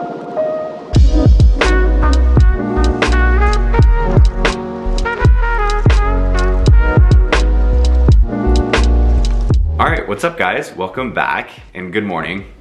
All right, what's up guys? Welcome back and good morning.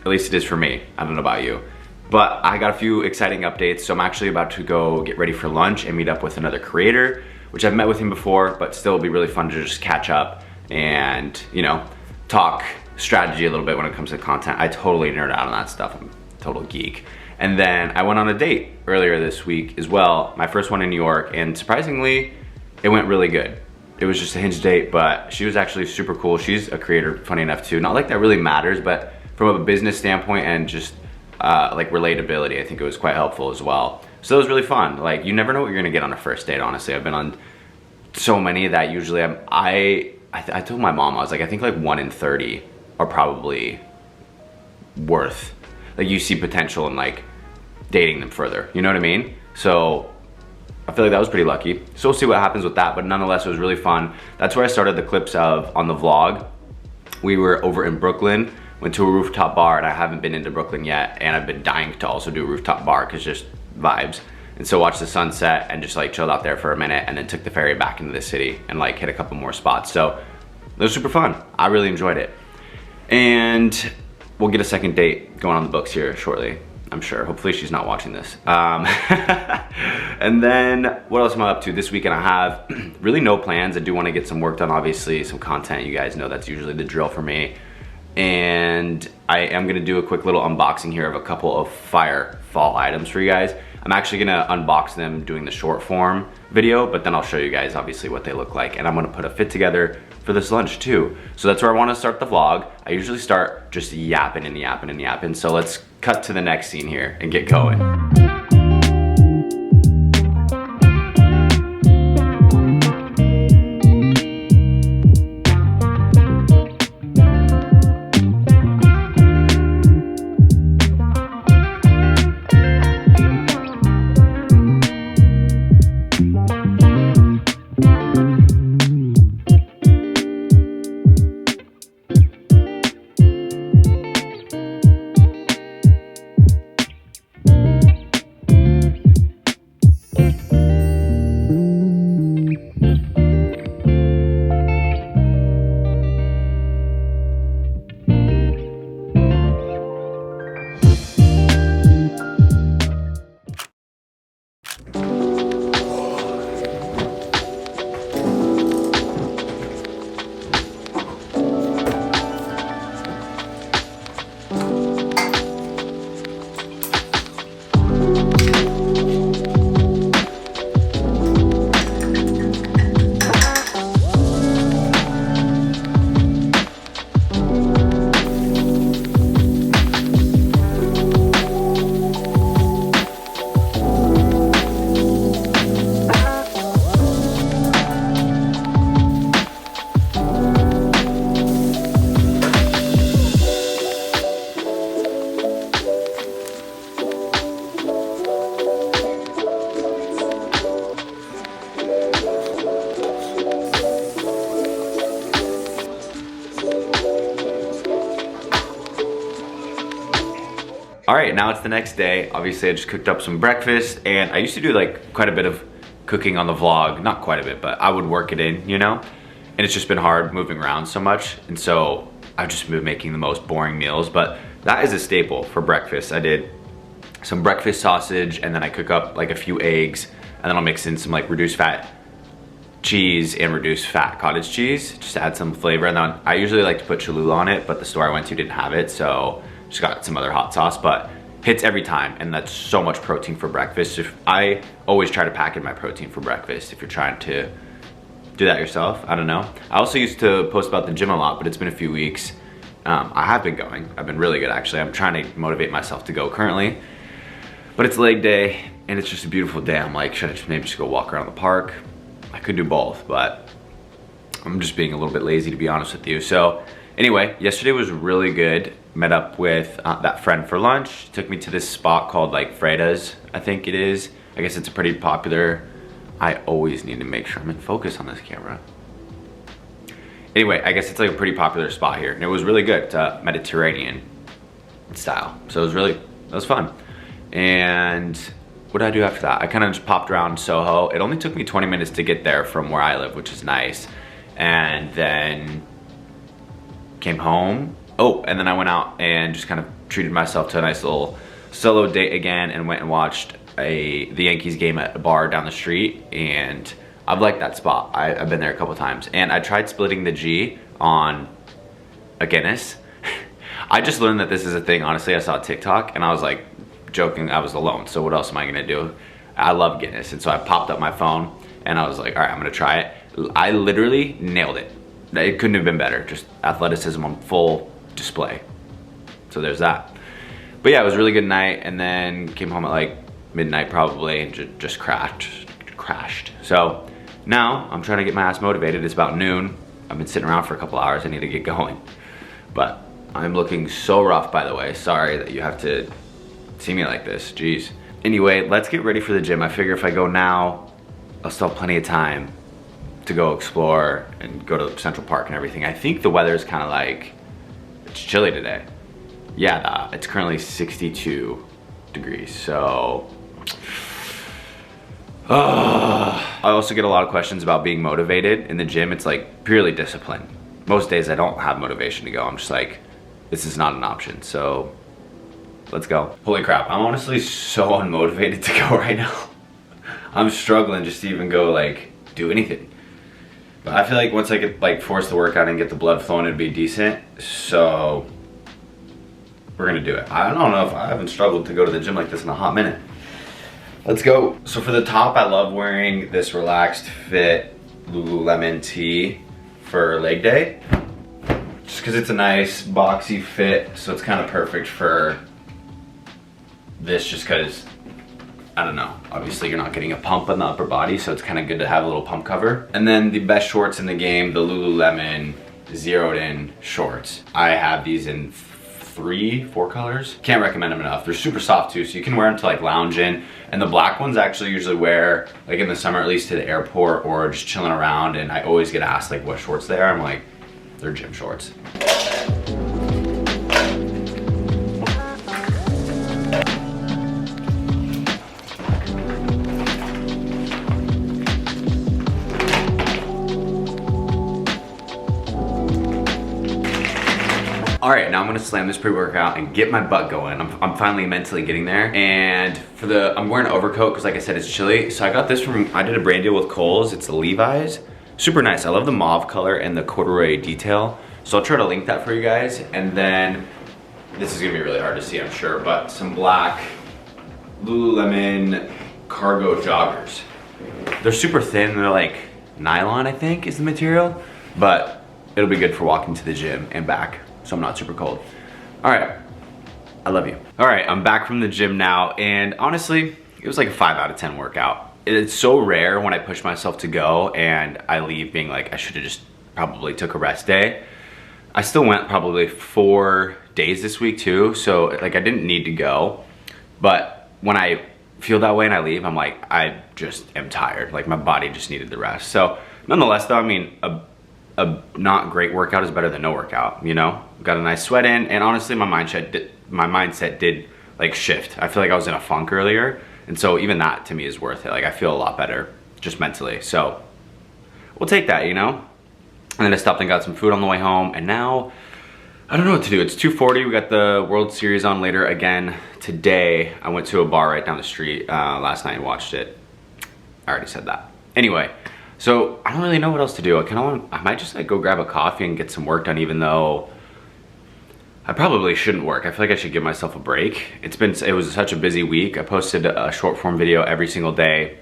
At least it is for me. I don't know about you. But I got a few exciting updates. So I'm actually about to go get ready for lunch and meet up with another creator, which I've met with him before, but still it'll be really fun to just catch up and, you know, talk strategy a little bit when it comes to content. I totally nerd out on that stuff. I'm a total geek. And then I went on a date earlier this week as well. My first one in New York, and surprisingly, it went really good. It was just a Hinge date, but she was actually super cool. She's a creator, funny enough too. Not like that really matters, but from a business standpoint and just like relatability, I think it was quite helpful as well. So it was really fun. Like, you never know what you're gonna get on a first date, honestly. I've been on so many that usually I told my mom, I was like, I think like 1 in 30 are probably worth, like you see potential in like dating them further, you know what I mean? So I feel like that was pretty lucky. So we'll see what happens with that, but nonetheless, it was really fun. That's where I started the clips of on the vlog. We were over in Brooklyn, went to a rooftop bar, and I haven't been into Brooklyn yet, and I've been dying to also do a rooftop bar because just vibes. And so watched the sunset and just like chilled out there for a minute, and then took the ferry back into the city and like hit a couple more spots. So it was super fun. I really enjoyed it. And we'll get a second date going on the books here shortly, I'm sure. Hopefully she's not watching this. And then what else am I up to? This weekend I have really no plans. I do want to get some work done, obviously, some content. You guys know that's usually the drill for me. And I am gonna do a quick little unboxing here of a couple of fire fall items for you guys. I'm actually gonna unbox them doing the short form video, but then I'll show you guys obviously what they look like. And I'm gonna put a fit together for this lunch too. So that's where I wanna start the vlog. I usually start just yapping and yapping and yapping. So let's cut to the next scene here and get going. All right, now it's the next day. Obviously I just cooked up some breakfast, and I used to do like quite a bit of cooking on the vlog. Not quite a bit, but I would work it in, you know? And it's just been hard moving around so much. And so I've just been making the most boring meals, but that is a staple for breakfast. I did some breakfast sausage, and then I cook up like a few eggs, and then I'll mix in some like reduced fat cheese and reduced fat cottage cheese, just to add some flavor. And then I usually like to put Cholula on it, but the store I went to didn't have it, so just got some other hot sauce, but hits every time, and that's so much protein for breakfast. I always try to pack in my protein for breakfast if you're trying to do that yourself. I don't know. I also used to post about the gym a lot, but it's been a few weeks. I have been going. I've been really good, actually. I'm trying to motivate myself to go currently, but it's leg day and it's just a beautiful day. I'm like, should I maybe just go walk around the park? I could do both, but I'm just being a little bit lazy, to be honest with you. So anyway, yesterday was really good. Met up with that friend for lunch. She took me to this spot called like Freda's, I think it is. I guess it's a pretty popular, I always need to make sure I'm in focus on this camera. Anyway, I guess it's like a pretty popular spot here, and it was really good. It's Mediterranean style. So it was really That was fun. And what did I do after that? I kind of just popped around Soho. It only took me 20 minutes to get there from where I live, which is nice. And then came home. Oh, and then I went out and just kind of treated myself to a nice little solo date again and went and watched the Yankees game at a bar down the street. And I've liked that spot. I've been there a couple times. And I tried splitting the G on a Guinness. I just learned that this is a thing. Honestly, I saw TikTok and I was like joking, I was alone. So what else am I gonna do? I love Guinness. And so I popped up my phone and I was like, all right, I'm gonna try it. I literally nailed it. It couldn't have been better. Just athleticism on full display. So there's that. But yeah, it was a really good night. And then came home at like midnight probably and just crashed. So now I'm trying to get my ass motivated. It's about noon. I've been sitting around for a couple hours. I need to get going. But I'm looking so rough, by the way. Sorry that you have to see me like this. Jeez. Anyway, let's get ready for the gym. I figure if I go now, I'll still have plenty of time to go explore and go to Central Park and everything. I think the weather is kind of like, it's chilly today. Yeah, it's currently 62 degrees, so. I also get a lot of questions about being motivated in the gym. It's like purely discipline. Most days I don't have motivation to go. I'm just like, this is not an option, so let's go. Holy crap, I'm honestly so unmotivated to go right now. I'm struggling just to even go like do anything. But I feel like once I get like force the workout and get the blood flowing, it'd be decent. So we're gonna do it. I don't know if I haven't struggled to go to the gym like this in a hot minute. Let's go. So for the top, I love wearing this relaxed fit Lululemon tee for leg day. Just because it's a nice boxy fit, so it's kind of perfect for this just because, I don't know, obviously you're not getting a pump on the upper body, so it's kind of good to have a little pump cover. And then the best shorts in the game, the Lululemon zeroed in shorts. I have these in 4 colors. Can't recommend them enough. They're super soft too, so you can wear them to like lounge in. And the black ones I actually usually wear like in the summer, at least to the airport or just chilling around. And I always get asked like what shorts they are. I'm like, they're gym shorts. All right, now I'm gonna slam this pre-workout and get my butt going. I'm finally mentally getting there. And I'm wearing an overcoat because like I said, it's chilly. So I got this I did a brand deal with Kohl's. It's a Levi's. Super nice. I love the mauve color and the corduroy detail. So I'll try to link that for you guys. And then, this is gonna be really hard to see, I'm sure, but some black Lululemon cargo joggers. They're super thin. They're like nylon, I think, is the material. But it'll be good for walking to the gym and back, so I'm not super cold. All right, I love you. All right, I'm back from the gym now, and honestly, it was like a 5 out of 10 workout. It's so rare when I push myself to go and I leave being like, I should have just probably took a rest day. I still went probably 4 days this week too, so like I didn't need to go. But when I feel that way and I leave, I'm like, I just am tired. Like my body just needed the rest. So nonetheless though, I mean, a not great workout is better than no workout, you know? Got a nice sweat in, and honestly my mindset did like shift. I feel like I was in a funk earlier, and so even that to me is worth it. Like I feel a lot better just mentally. So we'll take that, you know? And then I stopped and got some food on the way home, and now I don't know what to do. It's 2:40, we got the World Series on later again today. I went to a bar right down the street last night and watched it. I already said that. Anyway, so I don't really know what else to do. I might just like go grab a coffee and get some work done, even though I probably shouldn't work. I feel like I should give myself a break. It was such a busy week. I posted a short form video every single day,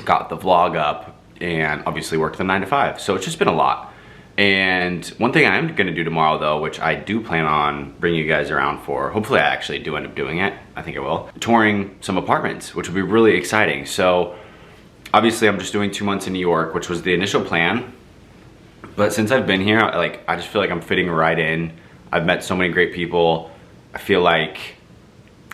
got the vlog up, and obviously worked the 9 to 5. So it's just been a lot. And one thing I am gonna do tomorrow though, which I do plan on bringing you guys around for, hopefully I actually do end up doing it, I think I will, touring some apartments, which will be really exciting. So obviously I'm just doing 2 months in New York, which was the initial plan. But since I've been here, I just feel like I'm fitting right in. I've met so many great people. I feel like,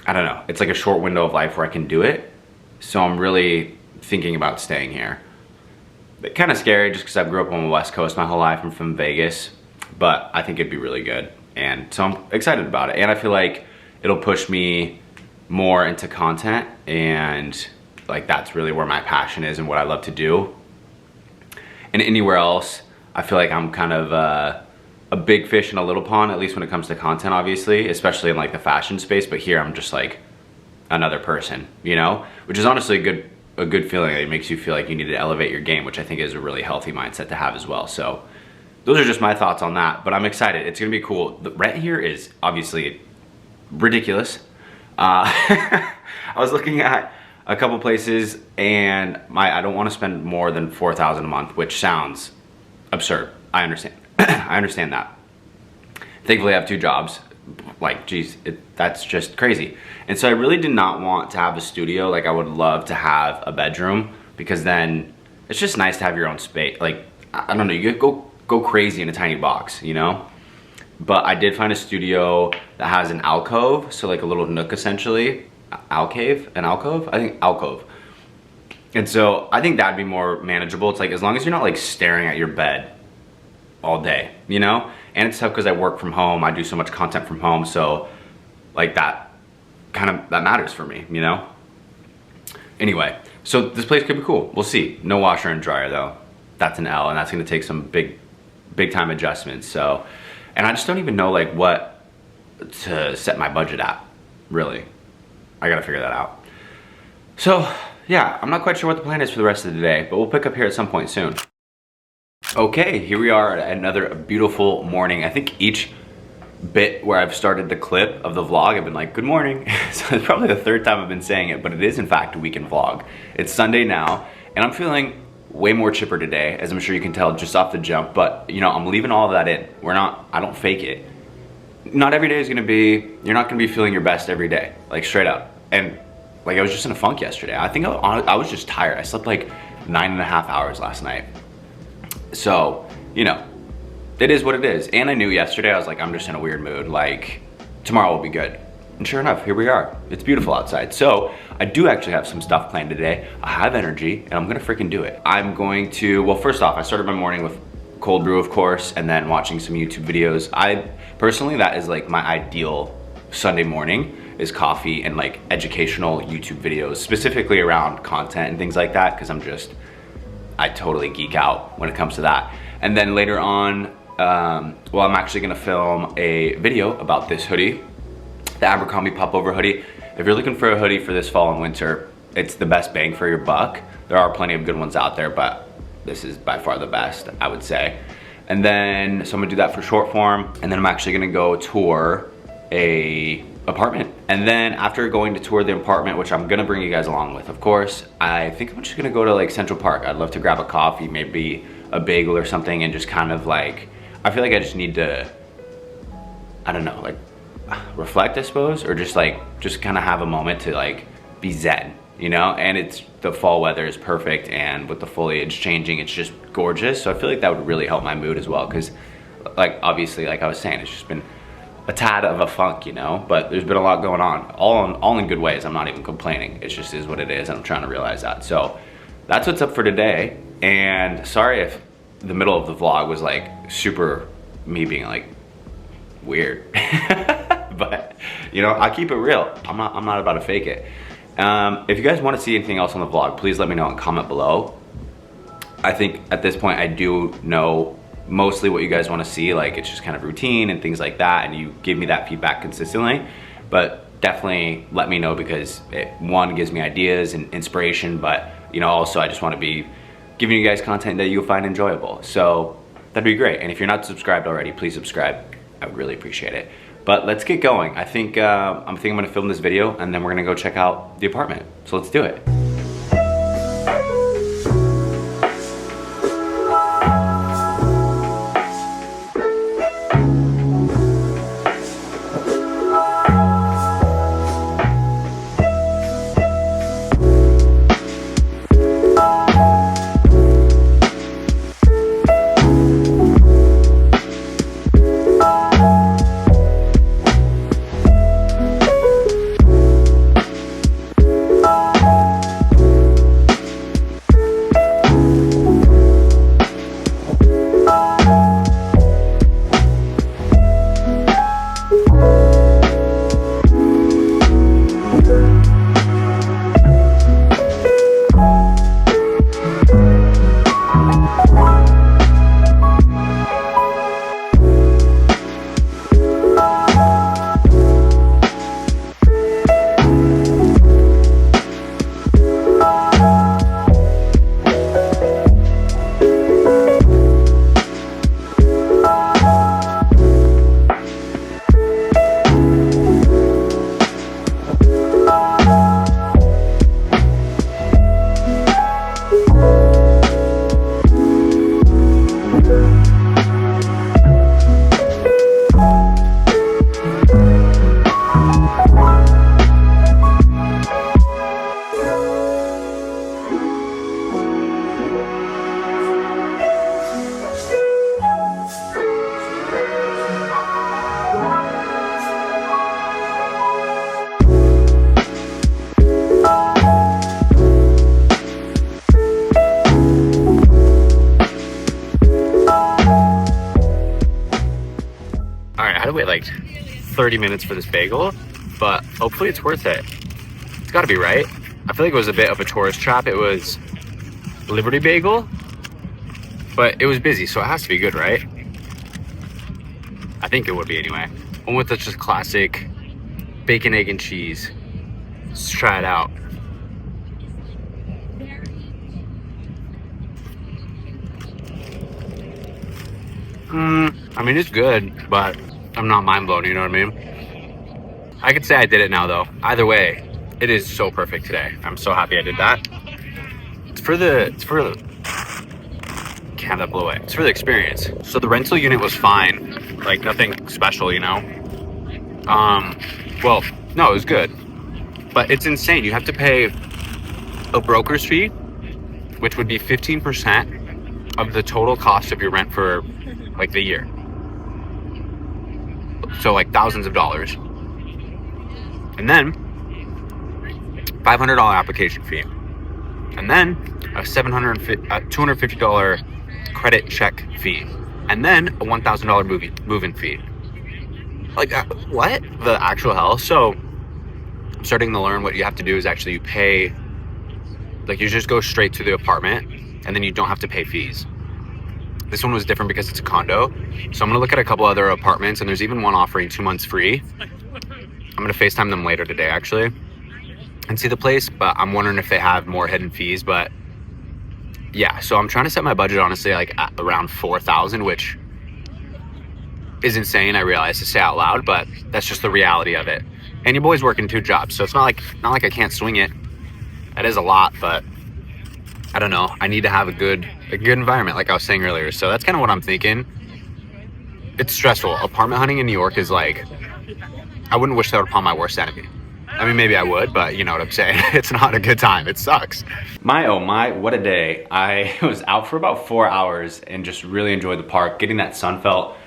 I don't know, it's like a short window of life where I can do it. So I'm really thinking about staying here. But kind of scary just because I grew up on the West Coast my whole life. I'm from Vegas, but I think it'd be really good. And so I'm excited about it. And I feel like it'll push me more into content, and like that's really where my passion is and what I love to do. And anywhere else, I feel like I'm kind of a big fish in a little pond, at least when it comes to content, obviously, especially in like the fashion space. But here I'm just like another person, you know, which is honestly a good feeling. It makes you feel like you need to elevate your game, which I think is a really healthy mindset to have as well. So those are just my thoughts on that, but I'm excited. It's gonna be cool. The rent here is obviously ridiculous. I was looking at a couple places, and I don't want to spend more than $4,000 a month, which sounds absurd. I understand. I understand that. Thankfully, I have 2 jobs. Like, geez, that's just crazy. And so I really did not want to have a studio. Like, I would love to have a bedroom, because then it's just nice to have your own space. Like, I don't know, you go crazy in a tiny box, you know? But I did find a studio that has an alcove, so like a little nook essentially. An alcove? I think alcove. And so I think that'd be more manageable. It's like, as long as you're not like staring at your bed all day, you know? And it's tough because I work from home. I do so much content from home. So like that matters for me, you know? Anyway, so this place could be cool. We'll see. No washer and dryer though. That's an L, and that's gonna take some big time adjustments. So, and I just don't even know like what to set my budget at, really. I gotta figure that out. So yeah, I'm not quite sure what the plan is for the rest of the day, but we'll pick up here at some point soon. Okay, here we are at another beautiful morning. I think each bit where I've started the clip of the vlog, I've been like, good morning. So it's probably the 3rd time I've been saying it, but it is in fact a weekend vlog. It's Sunday now, and I'm feeling way more chipper today, as I'm sure you can tell just off the jump, but you know, I'm leaving all of that in. I don't fake it. Not every day is gonna be, you're not gonna be feeling your best every day, like straight up. And like, I was just in a funk yesterday. I think I was just tired. I slept like 9.5 hours last night. So, you know, it is what it is. And I knew yesterday, I was like, I'm just in a weird mood. Like, tomorrow will be good. And sure enough, here we are. It's beautiful outside. So I do actually have some stuff planned today. I have energy, and I'm gonna freaking do it. I'm going to, well, first off, I started my morning with cold brew, of course, and then watching some YouTube videos. Personally, that is like my ideal Sunday morning, is coffee and like educational YouTube videos, specifically around content and things like that, because I totally geek out when it comes to that. And then later on, well, I'm actually gonna film a video about this hoodie, the Abercrombie popover hoodie. If you're looking for a hoodie for this fall and winter, it's the best bang for your buck. There are plenty of good ones out there, but this is by far the best, I would say. And then, so I'm gonna do that for short form, and then I'm actually gonna go tour a apartment. And then after going to tour the apartment, which I'm gonna bring you guys along with, of course, I think I'm just gonna go to like Central Park. I'd love to grab a coffee, maybe a bagel or something, and just kind of like, I feel like I just need to, I don't know, like reflect, I suppose, or just kind of have a moment to like be zen, you know? And it's, the fall weather is perfect, and with the foliage changing, it's just gorgeous. So I feel like that would really help my mood as well, because like, obviously, like I was saying, it's just been a tad of a funk, you know, but there's been a lot going on, all in good ways. I'm not even complaining. It just is what it is, and I'm trying to realize that. So that's what's up for today. And sorry if the middle of the vlog was like super me being like weird, but you know, I keep it real. I'm not about to fake it. If you guys want to see anything else on the vlog, please let me know and comment below. I think at this point I do know mostly what you guys want to see. Like, it's just kind of routine and things like that, and you give me that feedback consistently. But definitely let me know, because it, one, gives me ideas and inspiration, but you know, also I just want to be giving you guys content that you'll find enjoyable. So that'd be great. And if you're not subscribed already, please subscribe. I would really appreciate it. But let's get going. I think I'm gonna film this video, and then we're gonna go check out the apartment. So let's do it. to wait like 30 minutes for this bagel, but hopefully it's worth it. It's gotta be, right? I feel like it was a bit of a tourist trap. It was Liberty Bagel, but it was busy, so it has to be good, right? I think it would be anyway. One with just classic bacon, egg, and cheese. Let's try it out. I mean, it's good, but I'm not mind blown, you know what I mean? I could say I did it now though. Either way, it is so perfect today. I'm so happy I did that. Can't that blow away? It's for the experience. So the rental unit was fine, like nothing special, you know? Well, no, it was good, but it's insane. You have to pay a broker's fee, which would be 15% of the total cost of your rent for like the year. So like thousands of dollars. And then $500 application fee. And then a $250 credit check fee. And then a $1,000 move-in fee. Like, what the actual hell? So I'm starting to learn what you have to do is actually you pay, like you just go straight to the apartment and then you don't have to pay fees. This one was different because it's a condo. So I'm gonna look at a couple other apartments, and there's even one offering 2 months free. I'm gonna FaceTime them later today actually and see the place, but I'm wondering if they have more hidden fees. But yeah, so I'm trying to set my budget honestly like at around 4,000, which is insane, I realize to say out loud, but that's just the reality of it. And your boy's working 2 jobs, so it's not like I can't swing it. That is a lot, but I don't know. I need to have a good environment, like I was saying earlier. So that's kind of what I'm thinking. It's stressful. Apartment hunting in New York is like, I wouldn't wish that upon my worst enemy. I mean, maybe I would, but you know what I'm saying. It's not a good time. It sucks. My, oh my, what a day. I was out for about 4 hours and just really enjoyed the park. Getting that sun felt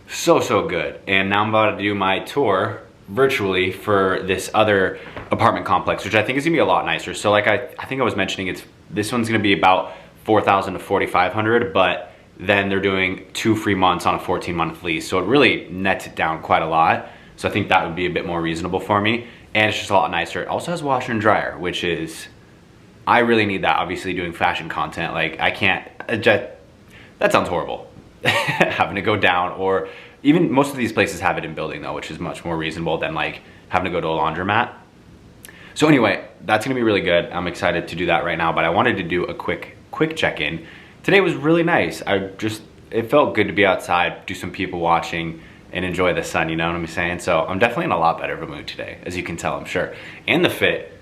so good. And now I'm about to do my tour virtually for this other apartment complex, which I think is gonna be a lot nicer. So like I think I was mentioning, this one's gonna be about 4,000 to 4,500, but then they're doing 2 free months on a 14-month lease. So it really nets it down quite a lot. So I think that would be a bit more reasonable for me. And it's just a lot nicer. It also has washer and dryer, which is, I really need that, obviously doing fashion content. Like I can't, that sounds horrible. Having to go down, or even most of these places have it in building though, which is much more reasonable than like having to go to a laundromat. So anyway, that's gonna be really good. I'm excited to do that right now, but I wanted to do a quick check-in. Today was really nice. It felt good to be outside, do some people watching, and enjoy the sun, you know what I'm saying? So I'm definitely in a lot better of a mood today, as you can tell, I'm sure. And the fit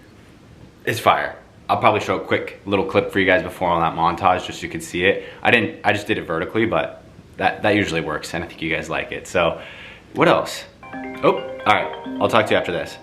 is fire. I'll probably show a quick little clip for you guys before on that montage, just so you can see it. I just did it vertically, but that usually works, and I think you guys like it. So what else? Oh, all right, I'll talk to you after this.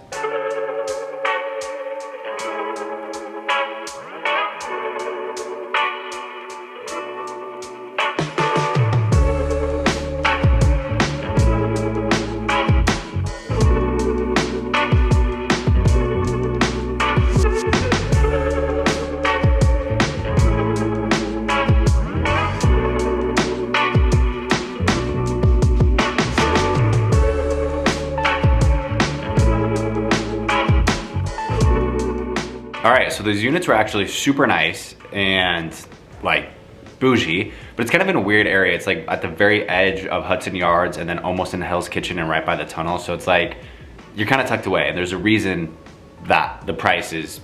All right, so those units were actually super nice and like bougie, but it's kind of in a weird area. It's like at the very edge of Hudson Yards and then almost in Hell's Kitchen and right by the tunnel. So it's like, you're kind of tucked away, and there's a reason that the price is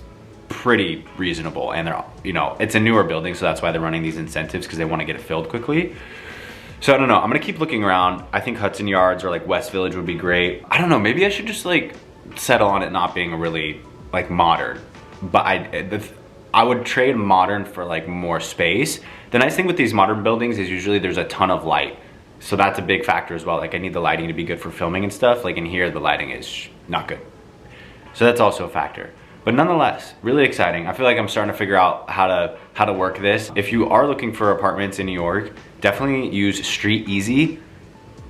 pretty reasonable. And they're, you know, it's a newer building, so that's why they're running these incentives, because they want to get it filled quickly. So I don't know, I'm gonna keep looking around. I think Hudson Yards or like West Village would be great. I don't know, maybe I should just like settle on it not being a really like modern. But I would trade modern for like more space. The nice thing with these modern buildings is usually there's a ton of light. So that's a big factor as well. Like I need the lighting to be good for filming and stuff. Like in here, the lighting is not good. So that's also a factor. But nonetheless, really exciting. I feel like I'm starting to figure out how to work this. If you are looking for apartments in New York, definitely use Street Easy.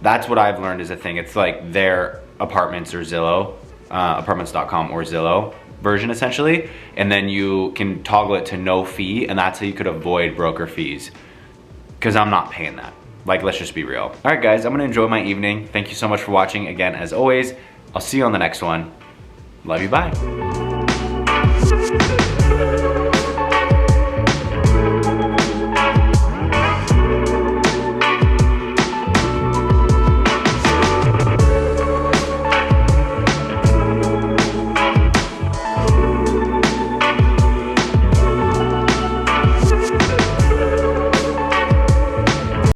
That's what I've learned is a thing. It's like their apartments or Zillow, apartments.com or Zillow version essentially, and then you can toggle it to no fee, and that's how you could avoid broker fees, because I'm not paying that. Like, let's just be real. All right, guys, I'm gonna enjoy my evening. Thank you so much for watching. Again, as always, I'll see you on the next one. Love you, bye.